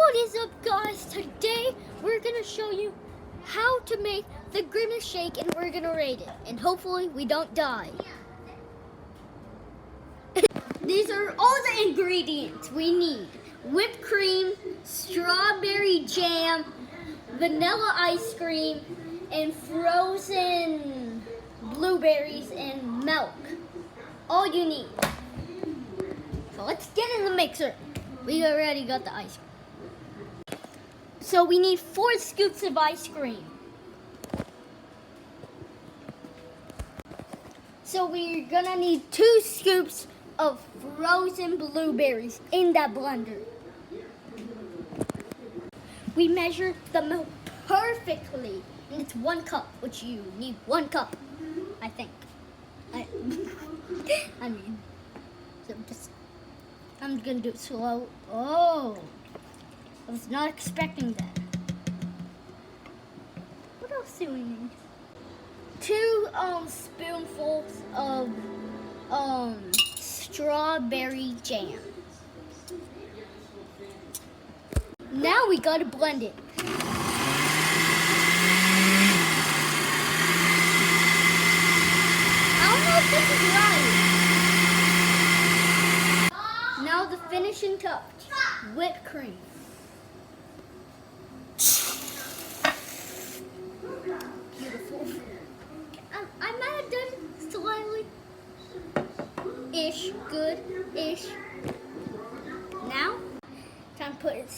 What is up, guys? Today we're gonna show you how to make the grimace shake, and we're gonna rate it, and hopefully we don't die. These are all the ingredients we need: whipped cream, strawberry jam, vanilla ice cream, and frozen blueberries and milk. All you need. So let's get in the mixer. We already got the ice cream. So we need 4 scoops of ice cream. So we're gonna need 2 scoops of frozen blueberries in that blender. We measured the milk perfectly, and it's 1 cup, which you need 1 cup, I think. I'm gonna do it slow. Oh, I was not expecting that. What else do we need? 2 spoonfuls of strawberry jam. Now we gotta blend it. I don't know if this is right. Now the finishing touch, whipped cream. Beautiful. I might have done slightly-ish, good-ish. Now, time to put it